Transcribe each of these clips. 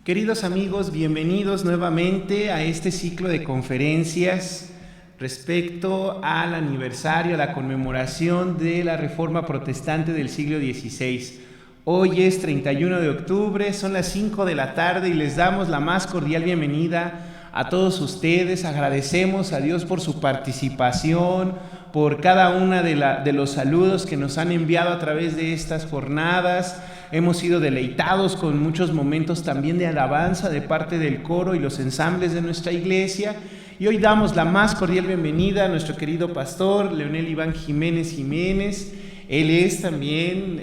Queridos amigos, bienvenidos nuevamente a este ciclo de conferencias respecto al aniversario, a la conmemoración de la Reforma Protestante del siglo XVI. Hoy es 31 de octubre, son las 5 de la tarde y les damos la más cordial bienvenida a todos ustedes. Agradecemos a Dios por su participación, por cada una de los saludos que nos han enviado a través de estas jornadas. Hemos sido deleitados con muchos momentos también de alabanza de parte del coro y los ensambles de nuestra iglesia. Y hoy damos la más cordial bienvenida a nuestro querido pastor Leonel Iván Jiménez. Él es también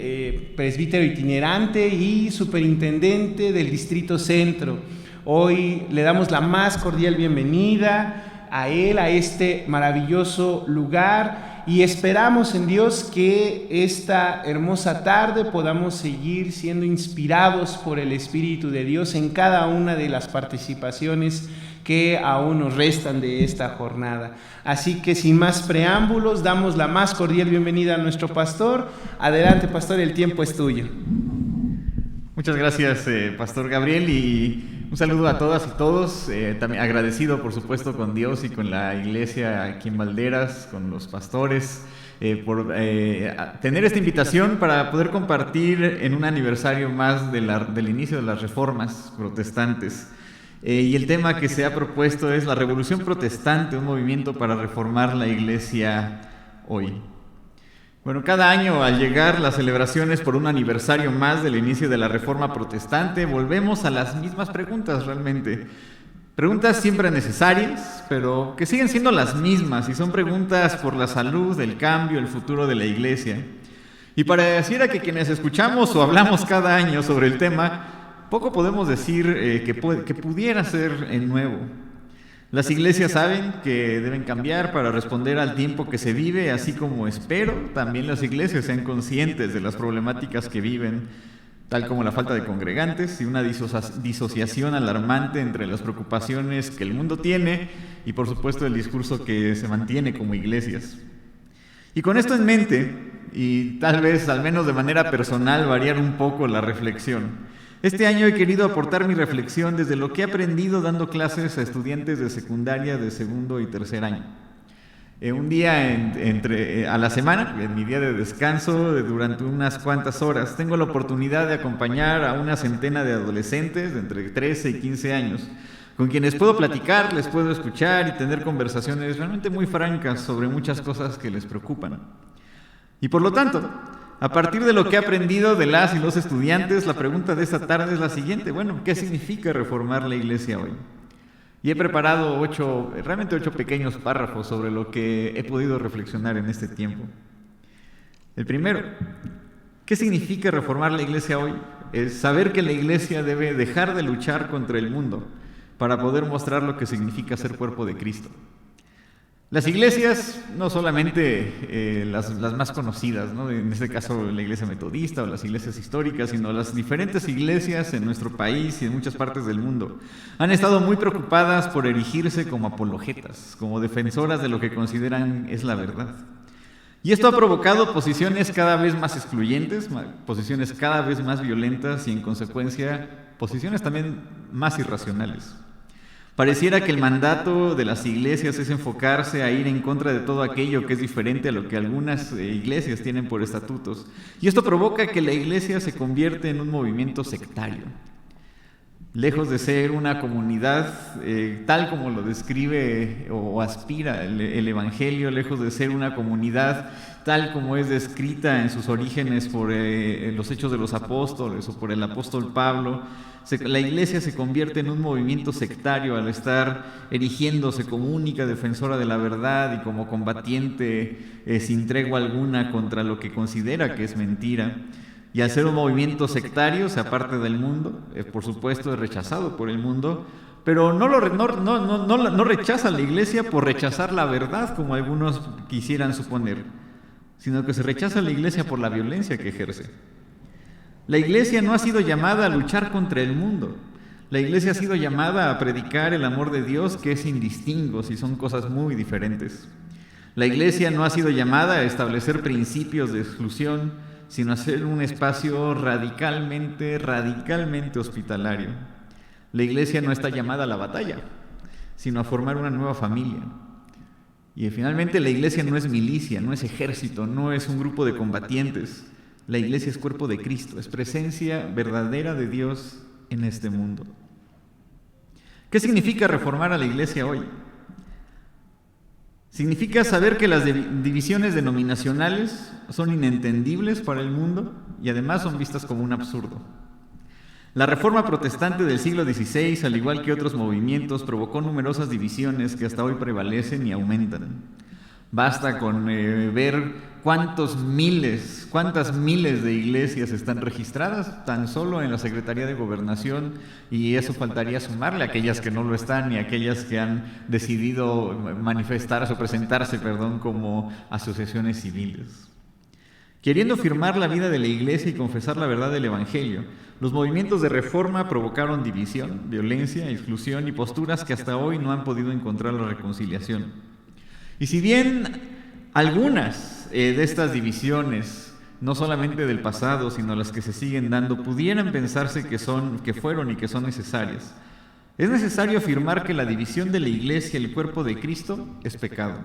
presbítero itinerante y superintendente del Distrito Centro. Hoy le damos la más cordial bienvenida a él, a este maravilloso lugar, y esperamos en Dios que esta hermosa tarde podamos seguir siendo inspirados por el Espíritu de Dios en cada una de las participaciones que aún nos restan de esta jornada. Así que sin más preámbulos, damos la más cordial bienvenida a nuestro pastor. Adelante, pastor, el tiempo es tuyo. Muchas gracias, Pastor Gabriel, y un saludo a todas y todos. También agradecido, por supuesto, con Dios y con la iglesia aquí en Valderas, con los pastores, por tener esta invitación para poder compartir en un aniversario más del inicio de las reformas protestantes. Y el tema que se ha propuesto es la Revolución Protestante, un movimiento para reformar la iglesia hoy. Bueno, cada año al llegar las celebraciones por un aniversario más del inicio de la Reforma Protestante, volvemos a las mismas preguntas realmente. Preguntas siempre necesarias, pero que siguen siendo las mismas, y son preguntas por la salud, el cambio, el futuro de la iglesia. Y pareciera que quienes escuchamos o hablamos cada año sobre el tema, poco podemos decir que pudiera ser nuevo. Las iglesias saben que deben cambiar para responder al tiempo que se vive, así como espero también las iglesias sean conscientes de las problemáticas que viven, tal como la falta de congregantes y una disociación alarmante entre las preocupaciones que el mundo tiene y, por supuesto, el discurso que se mantiene como iglesias. Y con esto en mente, y tal vez, al menos de manera personal, variar un poco la reflexión, este año he querido aportar mi reflexión desde lo que he aprendido dando clases a estudiantes de secundaria de segundo y tercer año. Un día a la semana, en mi día de descanso, durante unas cuantas horas, tengo la oportunidad de acompañar a una centena de adolescentes de entre 13 y 15 años, con quienes puedo platicar, les puedo escuchar y tener conversaciones realmente muy francas sobre muchas cosas que les preocupan. Y por lo tanto, a partir de lo que he aprendido de las y los estudiantes, la pregunta de esta tarde es la siguiente. Bueno, ¿qué significa reformar la iglesia hoy? Y he preparado ocho pequeños párrafos sobre lo que he podido reflexionar en este tiempo. El primero, ¿qué significa reformar la iglesia hoy? Es saber que la iglesia debe dejar de luchar contra el mundo para poder mostrar lo que significa ser cuerpo de Cristo. Las iglesias, no solamente las más conocidas, ¿no? En este caso la iglesia metodista o las iglesias históricas, sino las diferentes iglesias en nuestro país y en muchas partes del mundo, han estado muy preocupadas por erigirse como apologetas, como defensoras de lo que consideran es la verdad. Y esto ha provocado posiciones cada vez más excluyentes, posiciones cada vez más violentas y, en consecuencia, posiciones también más irracionales. Pareciera que el mandato de las iglesias es enfocarse a ir en contra de todo aquello que es diferente a lo que algunas iglesias tienen por estatutos. Y esto provoca que la iglesia se convierte en un movimiento sectario. Lejos de ser una comunidad tal como lo describe o aspira el Evangelio, lejos de ser una comunidad tal como es descrita en sus orígenes por los Hechos de los Apóstoles o por el apóstol Pablo, la iglesia se convierte en un movimiento sectario al estar erigiéndose como única defensora de la verdad y como combatiente sin tregua alguna contra lo que considera que es mentira. Y al ser un movimiento sectario se aparte del mundo, por supuesto es rechazado por el mundo, pero no rechaza la iglesia por rechazar la verdad como algunos quisieran suponer, sino que se rechaza la iglesia por la violencia que ejerce. La iglesia no ha sido llamada a luchar contra el mundo. La iglesia ha sido llamada a predicar el amor de Dios, que es sin distingos y son cosas muy diferentes. La iglesia no ha sido llamada a establecer principios de exclusión, sino a ser un espacio radicalmente hospitalario. La iglesia no está llamada a la batalla, sino a formar una nueva familia. Y finalmente la iglesia no es milicia, no es ejército, no es un grupo de combatientes. La iglesia es cuerpo de Cristo, es presencia verdadera de Dios en este mundo. ¿Qué significa reformar a la iglesia hoy? Significa saber que las divisiones denominacionales son inentendibles para el mundo y además son vistas como un absurdo. La Reforma Protestante del siglo XVI, al igual que otros movimientos, provocó numerosas divisiones que hasta hoy prevalecen y aumentan. Basta con ver cuántas miles de iglesias están registradas tan solo en la Secretaría de Gobernación, y eso faltaría sumarle a aquellas que no lo están y aquellas que han decidido manifestarse o presentarse, como asociaciones civiles. Queriendo firmar la vida de la iglesia y confesar la verdad del Evangelio, los movimientos de reforma provocaron división, violencia, exclusión y posturas que hasta hoy no han podido encontrar la reconciliación. Y si bien algunas de estas divisiones, no solamente del pasado, sino las que se siguen dando, pudieran pensarse que fueron y que son necesarias, es necesario afirmar que la división de la iglesia y el cuerpo de Cristo es pecado,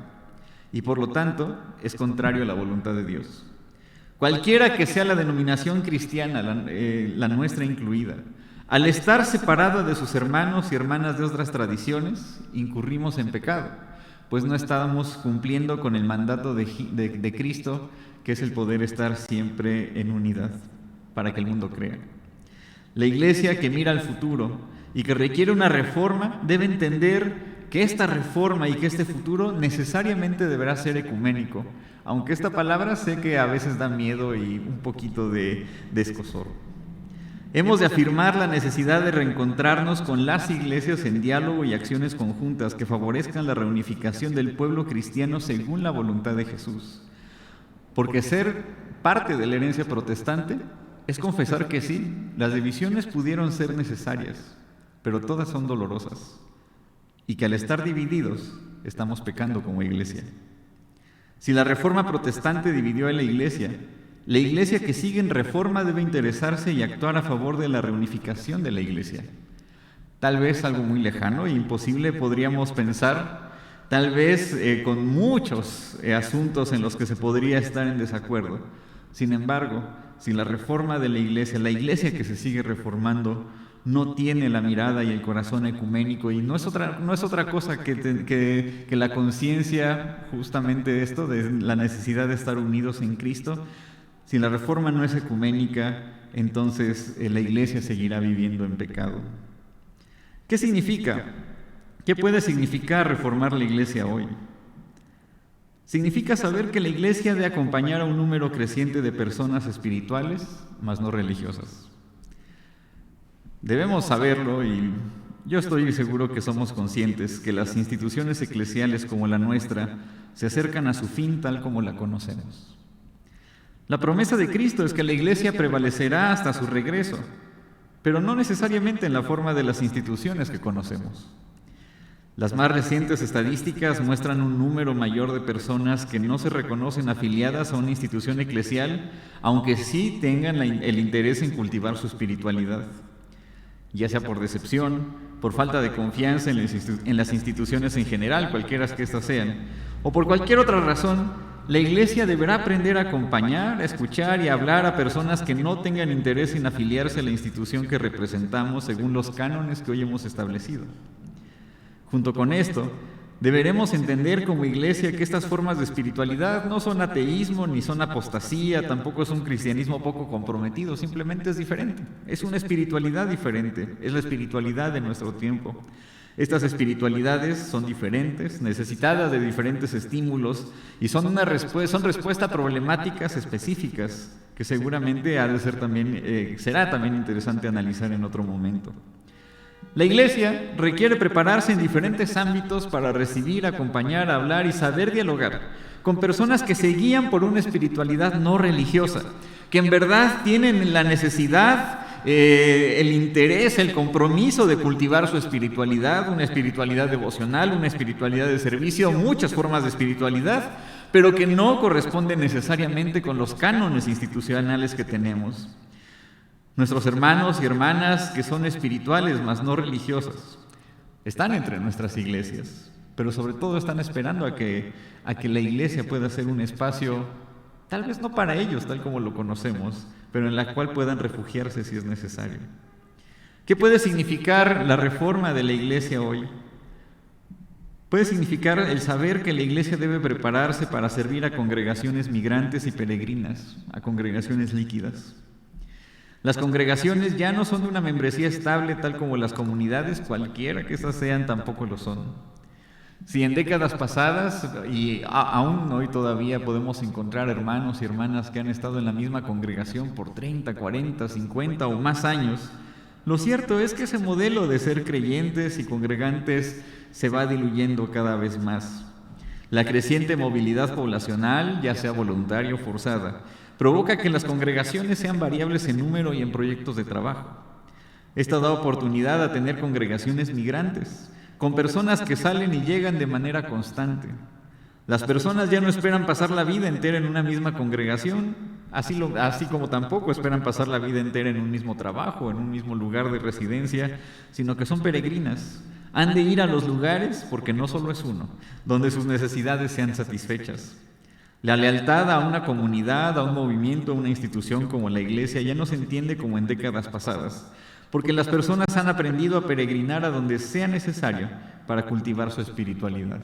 y por lo tanto es contrario a la voluntad de Dios. Cualquiera que sea la denominación cristiana, la nuestra incluida, al estar separada de sus hermanos y hermanas de otras tradiciones, incurrimos en pecado, pues no estábamos cumpliendo con el mandato de Cristo, que es el poder estar siempre en unidad, para que el mundo crea. La iglesia que mira al futuro y que requiere una reforma debe entender que esta reforma y que este futuro necesariamente deberá ser ecuménico, aunque esta palabra sé que a veces da miedo y un poquito de escozor. Hemos de afirmar la necesidad de reencontrarnos con las iglesias en diálogo y acciones conjuntas que favorezcan la reunificación del pueblo cristiano según la voluntad de Jesús. Porque ser parte de la herencia protestante es confesar que sí, las divisiones pudieron ser necesarias, pero todas son dolorosas, y que al estar divididos estamos pecando como iglesia. Si la Reforma Protestante dividió a la iglesia que sigue en reforma debe interesarse y actuar a favor de la reunificación de la iglesia. Tal vez algo muy lejano e imposible podríamos pensar, tal vez con muchos asuntos en los que se podría estar en desacuerdo. Sin embargo, si la reforma de la iglesia que se sigue reformando, no tiene la mirada y el corazón ecuménico, y no es otra cosa que la conciencia justamente de esto, de la necesidad de estar unidos en Cristo. Si la reforma no es ecuménica, entonces la iglesia seguirá viviendo en pecado. ¿Qué significa? ¿Qué puede significar reformar la iglesia hoy? Significa saber que la iglesia debe acompañar a un número creciente de personas espirituales, mas no religiosas. Debemos saberlo, y yo estoy seguro que somos conscientes que las instituciones eclesiales como la nuestra se acercan a su fin tal como la conocemos. La promesa de Cristo es que la iglesia prevalecerá hasta su regreso, pero no necesariamente en la forma de las instituciones que conocemos. Las más recientes estadísticas muestran un número mayor de personas que no se reconocen afiliadas a una institución eclesial, aunque sí tengan el interés en cultivar su espiritualidad, ya sea por decepción, por falta de confianza en las instituciones en general, cualquiera que éstas sean, o por cualquier otra razón. La iglesia deberá aprender a acompañar, a escuchar y a hablar a personas que no tengan interés en afiliarse a la institución que representamos según los cánones que hoy hemos establecido. Junto con esto, deberemos entender como iglesia que estas formas de espiritualidad no son ateísmo ni son apostasía, tampoco es un cristianismo poco comprometido, simplemente es diferente. Es una espiritualidad diferente, es la espiritualidad de nuestro tiempo. Estas espiritualidades son diferentes, necesitadas de diferentes estímulos y son respuesta a problemáticas específicas que seguramente será también interesante analizar en otro momento. La iglesia requiere prepararse en diferentes ámbitos para recibir, acompañar, hablar y saber dialogar con personas que se guían por una espiritualidad no religiosa, que en verdad tienen la necesidad, el interés, el compromiso de cultivar su espiritualidad, una espiritualidad devocional, una espiritualidad de servicio, muchas formas de espiritualidad, pero que no corresponden necesariamente con los cánones institucionales que tenemos. Nuestros hermanos y hermanas que son espirituales, mas no religiosas, están entre nuestras iglesias, pero sobre todo están esperando a que la iglesia pueda ser un espacio, tal vez no para ellos, tal como lo conocemos, pero en la cual puedan refugiarse si es necesario. ¿Qué puede significar la reforma de la iglesia hoy? Puede significar el saber que la iglesia debe prepararse para servir a congregaciones migrantes y peregrinas, a congregaciones líquidas. Las congregaciones ya no son de una membresía estable tal como las comunidades, cualquiera que esas sean, tampoco lo son. Si en décadas pasadas, y aún hoy todavía podemos encontrar hermanos y hermanas que han estado en la misma congregación por 30, 40, 50 o más años, lo cierto es que ese modelo de ser creyentes y congregantes se va diluyendo cada vez más. La creciente movilidad poblacional, ya sea voluntaria o forzada, provoca que las congregaciones sean variables en número y en proyectos de trabajo. Esto da oportunidad a tener congregaciones migrantes, con personas que salen y llegan de manera constante. Las personas ya no esperan pasar la vida entera en una misma congregación, así como tampoco esperan pasar la vida entera en un mismo trabajo, en un mismo lugar de residencia, sino que son peregrinas. Han de ir a los lugares, porque no solo es uno, donde sus necesidades sean satisfechas. La lealtad a una comunidad, a un movimiento, a una institución como la iglesia ya no se entiende como en décadas pasadas, porque las personas han aprendido a peregrinar a donde sea necesario para cultivar su espiritualidad.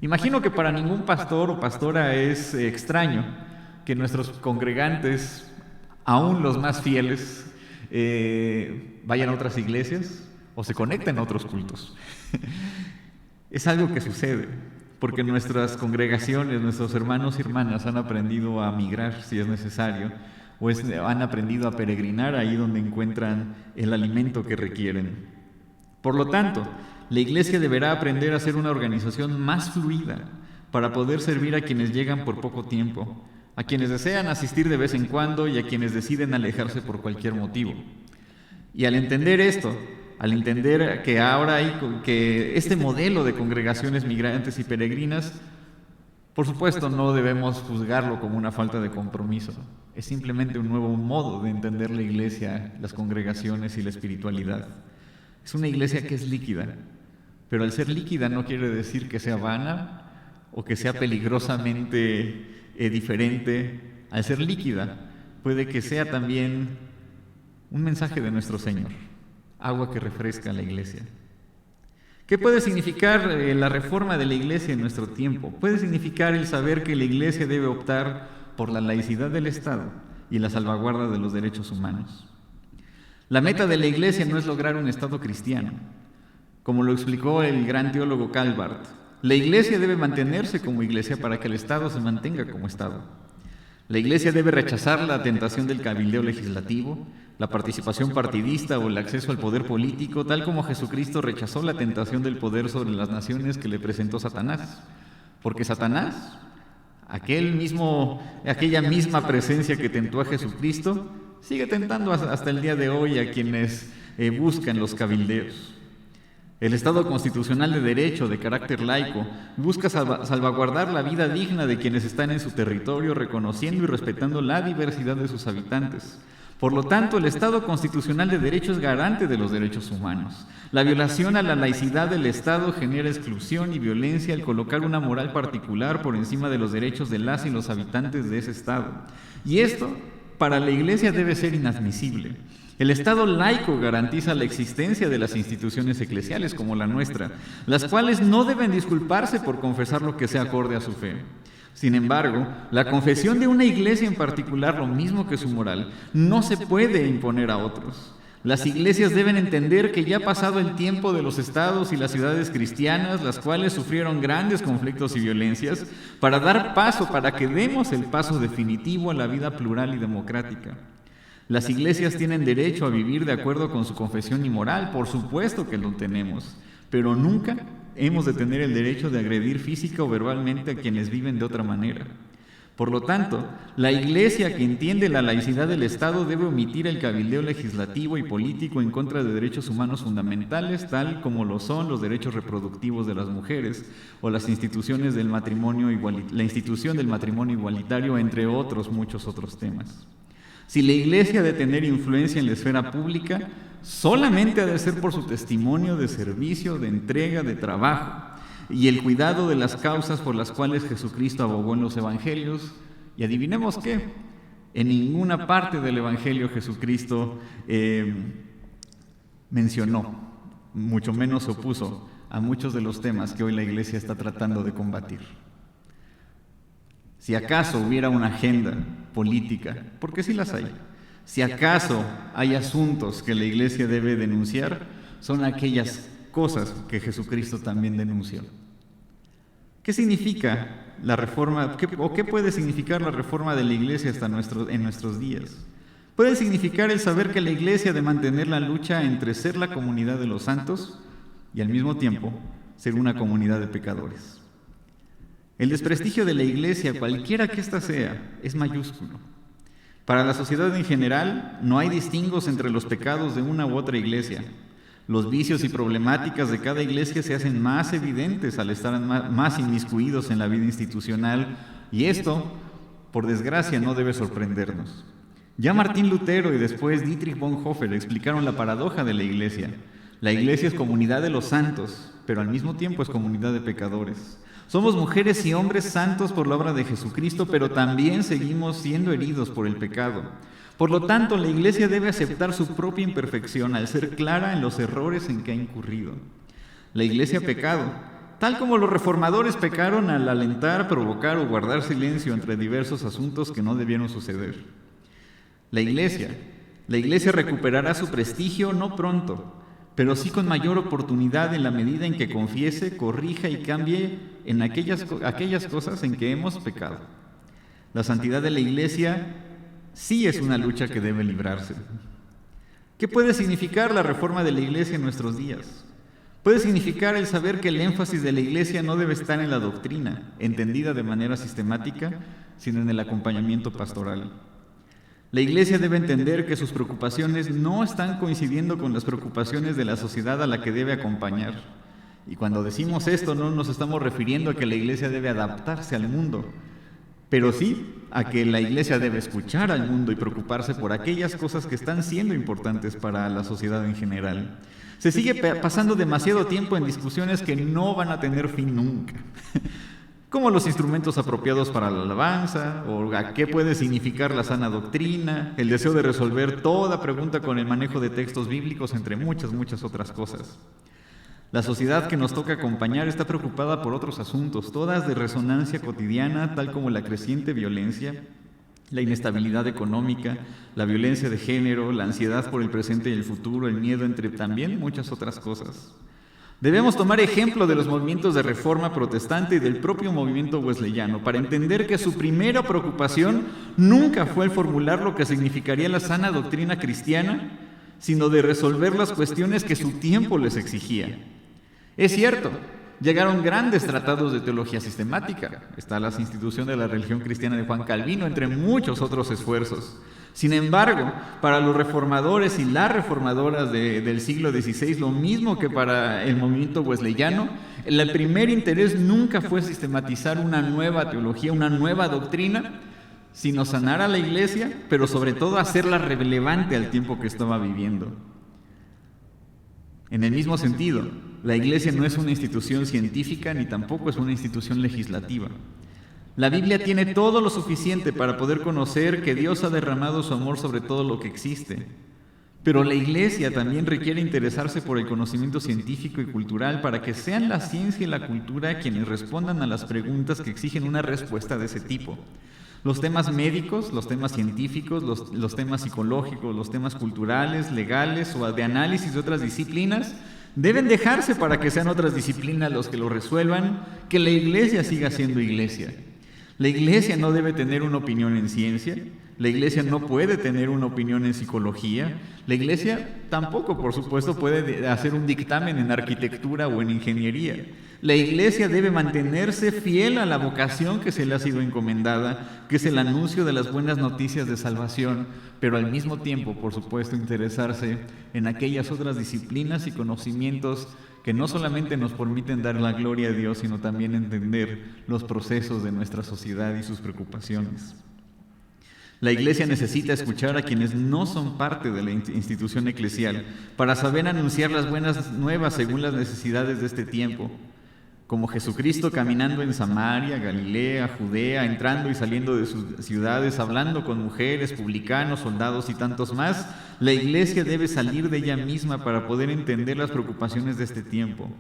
Imagino que para ningún pastor o pastora es extraño que nuestros congregantes, aún los más fieles, vayan a otras iglesias o se conecten a otros cultos. Es algo que sucede, porque nuestras congregaciones, nuestros hermanos y hermanas han aprendido a migrar si es necesario, o han aprendido a peregrinar ahí donde encuentran el alimento que requieren. Por lo tanto, la iglesia deberá aprender a ser una organización más fluida para poder servir a quienes llegan por poco tiempo, a quienes desean asistir de vez en cuando y a quienes deciden alejarse por cualquier motivo. Y al entender esto, al entender que ahora que este modelo de congregaciones migrantes y peregrinas, por supuesto no debemos juzgarlo como una falta de compromiso. Es simplemente un nuevo modo de entender la iglesia, las congregaciones y la espiritualidad. Es una iglesia que es líquida, pero al ser líquida no quiere decir que sea vana o que sea peligrosamente diferente. Al ser líquida, puede que sea también un mensaje de nuestro Señor, agua que refresca a la iglesia. ¿Qué puede significar la reforma de la iglesia en nuestro tiempo? Puede significar el saber que la iglesia debe optar por la laicidad del Estado y la salvaguarda de los derechos humanos. La meta de la iglesia no es lograr un Estado cristiano. Como lo explicó el gran teólogo Calvert, la iglesia debe mantenerse como iglesia para que el Estado se mantenga como Estado. La iglesia debe rechazar la tentación del cabildeo legislativo, la participación partidista o el acceso al poder político, tal como Jesucristo rechazó la tentación del poder sobre las naciones que le presentó Satanás. Porque Satanás, aquella misma presencia que tentó a Jesucristo, sigue tentando hasta el día de hoy a quienes buscan los cabildeos. El Estado constitucional de derecho, de carácter laico, busca salvaguardar la vida digna de quienes están en su territorio, reconociendo y respetando la diversidad de sus habitantes. Por lo tanto, el Estado constitucional de derecho es garante de los derechos humanos. La violación a la laicidad del Estado genera exclusión y violencia al colocar una moral particular por encima de los derechos de las y los habitantes de ese Estado. Y esto, para la Iglesia, debe ser inadmisible. El Estado laico garantiza la existencia de las instituciones eclesiales como la nuestra, las cuales no deben disculparse por confesar lo que sea acorde a su fe. Sin embargo, la confesión de una iglesia en particular, lo mismo que su moral, no se puede imponer a otros. Las iglesias deben entender que ya ha pasado el tiempo de los estados y las ciudades cristianas, las cuales sufrieron grandes conflictos y violencias, para que demos el paso definitivo a la vida plural y democrática. Las iglesias tienen derecho a vivir de acuerdo con su confesión y moral, por supuesto que lo tenemos, pero nunca hemos de tener el derecho de agredir física o verbalmente a quienes viven de otra manera. Por lo tanto, la Iglesia que entiende la laicidad del Estado debe omitir el cabildeo legislativo y político en contra de derechos humanos fundamentales, tal como lo son los derechos reproductivos de las mujeres o las instituciones del matrimonio la institución del matrimonio igualitario, entre otros muchos otros temas. Si la iglesia ha de tener influencia en la esfera pública, solamente ha de ser por su testimonio de servicio, de entrega, de trabajo y el cuidado de las causas por las cuales Jesucristo abogó en los evangelios. Y adivinemos qué, en ninguna parte del evangelio Jesucristo mencionó, mucho menos se opuso a muchos de los temas que hoy la iglesia está tratando de combatir. Si acaso hubiera una agenda política, porque sí las hay, si acaso hay asuntos que la iglesia debe denunciar, son aquellas cosas que Jesucristo también denunció. ¿Qué significa la reforma, o qué puede significar la reforma de la iglesia en nuestros días? Puede significar el saber que la iglesia ha de mantener la lucha entre ser la comunidad de los santos y al mismo tiempo ser una comunidad de pecadores. El desprestigio de la iglesia, cualquiera que ésta sea, es mayúsculo. Para la sociedad en general, no hay distingos entre los pecados de una u otra iglesia. Los vicios y problemáticas de cada iglesia se hacen más evidentes al estar más inmiscuidos en la vida institucional, y esto, por desgracia, no debe sorprendernos. Ya Martín Lutero y después Dietrich Bonhoeffer explicaron la paradoja de la iglesia. La iglesia es comunidad de los santos, pero al mismo tiempo es comunidad de pecadores. Somos mujeres y hombres santos por la obra de Jesucristo, pero también seguimos siendo heridos por el pecado. Por lo tanto, la iglesia debe aceptar su propia imperfección al ser clara en los errores en que ha incurrido. La iglesia ha pecado, tal como los reformadores pecaron al alentar, provocar o guardar silencio entre diversos asuntos que no debieron suceder. La iglesia recuperará su prestigio no pronto, pero sí con mayor oportunidad en la medida en que confiese, corrija y cambie en aquellas cosas en que hemos pecado. La santidad de la iglesia sí es una lucha que debe librarse. ¿Qué puede significar la reforma de la iglesia en nuestros días? Puede significar el saber que el énfasis de la iglesia no debe estar en la doctrina, entendida de manera sistemática, sino en el acompañamiento pastoral. La iglesia debe entender que sus preocupaciones no están coincidiendo con las preocupaciones de la sociedad a la que debe acompañar. Y cuando decimos esto, no nos estamos refiriendo a que la iglesia debe adaptarse al mundo, pero sí a que la iglesia debe escuchar al mundo y preocuparse por aquellas cosas que están siendo importantes para la sociedad en general. Se sigue pasando demasiado tiempo en discusiones que no van a tener fin nunca, como los instrumentos apropiados para la alabanza, o a qué puede significar la sana doctrina, el deseo de resolver toda pregunta con el manejo de textos bíblicos, entre muchas otras cosas. La sociedad que nos toca acompañar está preocupada por otros asuntos, todas de resonancia cotidiana, tal como la creciente violencia, la inestabilidad económica, la violencia de género, la ansiedad por el presente y el futuro, el miedo, entre también muchas otras cosas. Debemos tomar ejemplo de los movimientos de reforma protestante y del propio movimiento wesleyano para entender que su primera preocupación nunca fue el formular lo que significaría la sana doctrina cristiana, sino de resolver las cuestiones que su tiempo les exigía. Es cierto, llegaron grandes tratados de teología sistemática, está la institución de la religión cristiana de Juan Calvino, entre muchos otros esfuerzos. Sin embargo, para los reformadores y las reformadoras del siglo XVI, lo mismo que para el movimiento wesleyano, el primer interés nunca fue sistematizar una nueva teología, una nueva doctrina, sino sanar a la iglesia, pero sobre todo hacerla relevante al tiempo que estaba viviendo. En el mismo sentido, la iglesia no es una institución científica ni tampoco es una institución legislativa. La Biblia tiene todo lo suficiente para poder conocer que Dios ha derramado su amor sobre todo lo que existe. Pero la iglesia también requiere interesarse por el conocimiento científico y cultural para que sean la ciencia y la cultura quienes respondan a las preguntas que exigen una respuesta de ese tipo. Los temas médicos, los temas científicos, los temas psicológicos, los temas culturales, legales o de análisis de otras disciplinas deben dejarse para que sean otras disciplinas los que lo resuelvan, que la iglesia siga siendo iglesia. La iglesia no debe tener una opinión en ciencia, la iglesia no puede tener una opinión en psicología, la iglesia tampoco, por supuesto, puede hacer un dictamen en arquitectura o en ingeniería. La iglesia debe mantenerse fiel a la vocación que se le ha sido encomendada, que es el anuncio de las buenas noticias de salvación, pero al mismo tiempo, por supuesto, interesarse en aquellas otras disciplinas y conocimientos que no solamente nos permiten dar la gloria a Dios, sino también entender los procesos de nuestra sociedad y sus preocupaciones. La Iglesia necesita escuchar a quienes no son parte de la institución eclesial para saber anunciar las buenas nuevas según las necesidades de este tiempo. Como Jesucristo caminando en Samaria, Galilea, Judea, entrando y saliendo de sus ciudades, hablando con mujeres, publicanos, soldados y tantos más, la Iglesia debe salir de ella misma para poder entender las preocupaciones de este tiempo.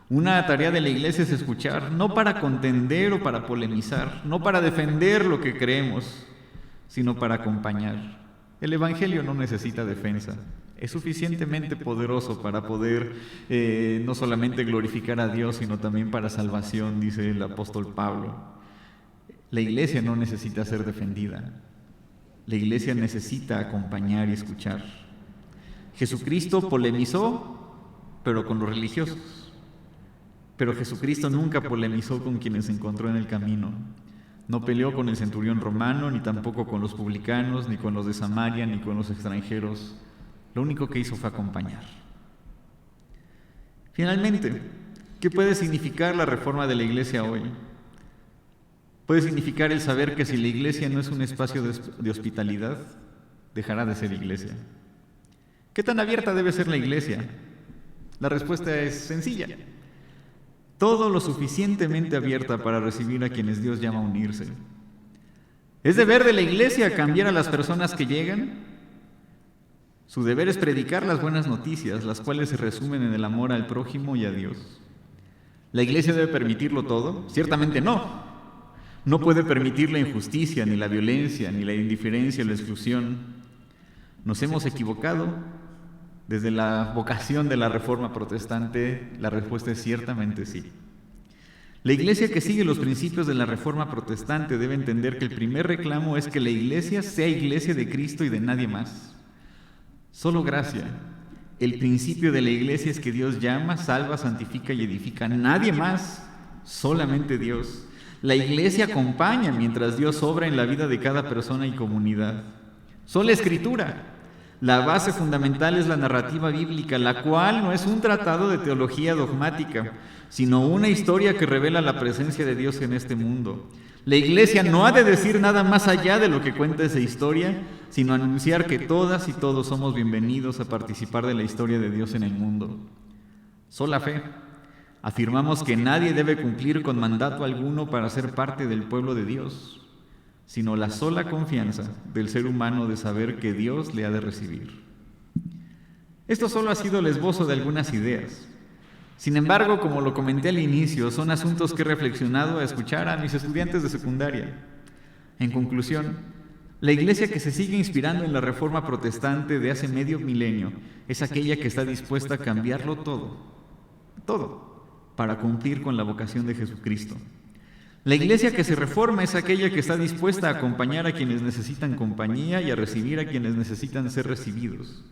Una tarea de la Iglesia es escuchar, no para contender o para polemizar, no para defender lo que creemos, sino para acompañar. El Evangelio no necesita defensa. Es suficientemente poderoso para poder no solamente glorificar a Dios, sino también para salvación, dice el apóstol Pablo. La Iglesia no necesita ser defendida. La Iglesia necesita acompañar y escuchar. Jesucristo polemizó, pero con los religiosos. Pero Jesucristo nunca polemizó con quienes se encontró en el camino. No peleó con el centurión romano, ni tampoco con los publicanos, ni con los de Samaria, ni con los extranjeros. Lo único que hizo fue acompañar. Finalmente, ¿qué puede significar la reforma de la Iglesia hoy? Puede significar el saber que si la Iglesia no es un espacio de hospitalidad, dejará de ser Iglesia. ¿Qué tan abierta debe ser la Iglesia? La respuesta es sencilla. Todo lo suficientemente abierta para recibir a quienes Dios llama a unirse. ¿Es deber de la Iglesia cambiar a las personas que llegan? Su deber es predicar las buenas noticias, las cuales se resumen en el amor al prójimo y a Dios. ¿La Iglesia debe permitirlo todo? Ciertamente no. No puede permitir la injusticia, ni la violencia, ni la indiferencia o la exclusión. ¿Nos hemos equivocado? Desde la vocación de la Reforma Protestante, la respuesta es ciertamente sí. La Iglesia que sigue los principios de la Reforma Protestante debe entender que el primer reclamo es que la Iglesia sea Iglesia de Cristo y de nadie más. Solo gracia. El principio de la Iglesia es que Dios llama, salva, santifica y edifica. Nadie más, solamente Dios. La Iglesia acompaña mientras Dios obra en la vida de cada persona y comunidad. Sola Escritura. La base fundamental es la narrativa bíblica, la cual no es un tratado de teología dogmática, sino una historia que revela la presencia de Dios en este mundo. La Iglesia no ha de decir nada más allá de lo que cuenta esa historia, sino anunciar que todas y todos somos bienvenidos a participar de la historia de Dios en el mundo. Sola fe. Afirmamos que nadie debe cumplir con mandato alguno para ser parte del pueblo de Dios, sino la sola confianza del ser humano de saber que Dios le ha de recibir. Esto solo ha sido el esbozo de algunas ideas. Sin embargo, como lo comenté al inicio, son asuntos que he reflexionado a escuchar a mis estudiantes de secundaria. En conclusión, la Iglesia que se sigue inspirando en la Reforma Protestante de hace medio milenio es aquella que está dispuesta a cambiarlo todo, para cumplir con la vocación de Jesucristo. La Iglesia que se reforma es aquella que está dispuesta a acompañar a quienes necesitan compañía y a recibir a quienes necesitan ser recibidos.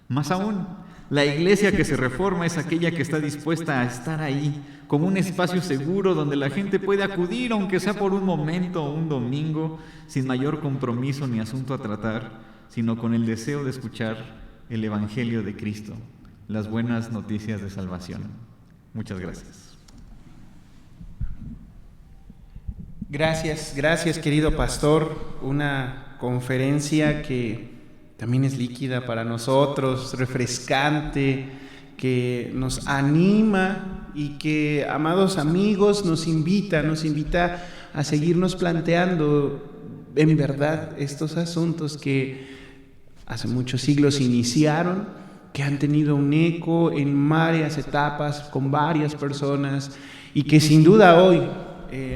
Más aún, la Iglesia que se reforma es aquella que está dispuesta a estar ahí, como un espacio seguro donde la gente puede acudir, aunque sea por un momento o un domingo, sin mayor compromiso ni asunto a tratar, sino con el deseo de escuchar el Evangelio de Cristo, las buenas noticias de salvación. Muchas gracias. Gracias querido pastor. Una conferencia que también es líquida para nosotros, refrescante, que nos anima y que, amados amigos, nos invita a seguirnos planteando en verdad estos asuntos que hace muchos siglos iniciaron, que han tenido un eco en varias etapas, con varias personas, y que sin duda hoy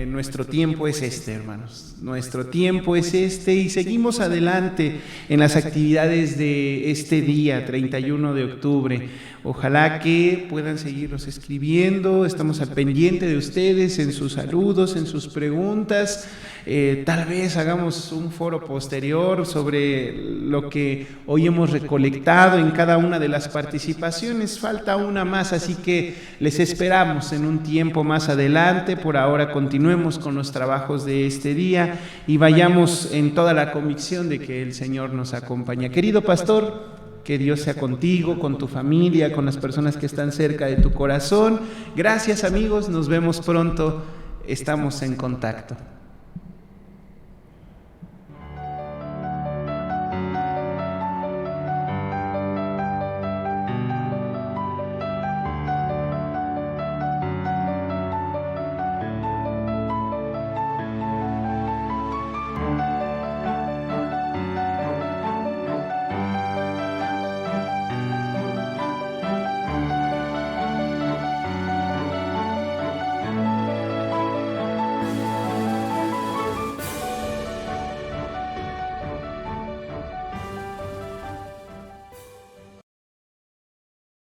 nuestro tiempo es este, hermanos. Nuestro tiempo es este y seguimos adelante en las actividades de este día, 31 de octubre. Ojalá que puedan seguirnos escribiendo. Estamos al pendiente de ustedes en sus saludos, en sus preguntas. Tal vez hagamos un foro posterior sobre lo que hoy hemos recolectado en cada una de las participaciones. Falta una más, así que les esperamos en un tiempo más adelante. Por ahora continuemos con los trabajos de este día y vayamos en toda la convicción de que el Señor nos acompaña. Querido pastor, que Dios sea contigo, con tu familia, con las personas que están cerca de tu corazón. Gracias, amigos, nos vemos pronto, estamos en contacto.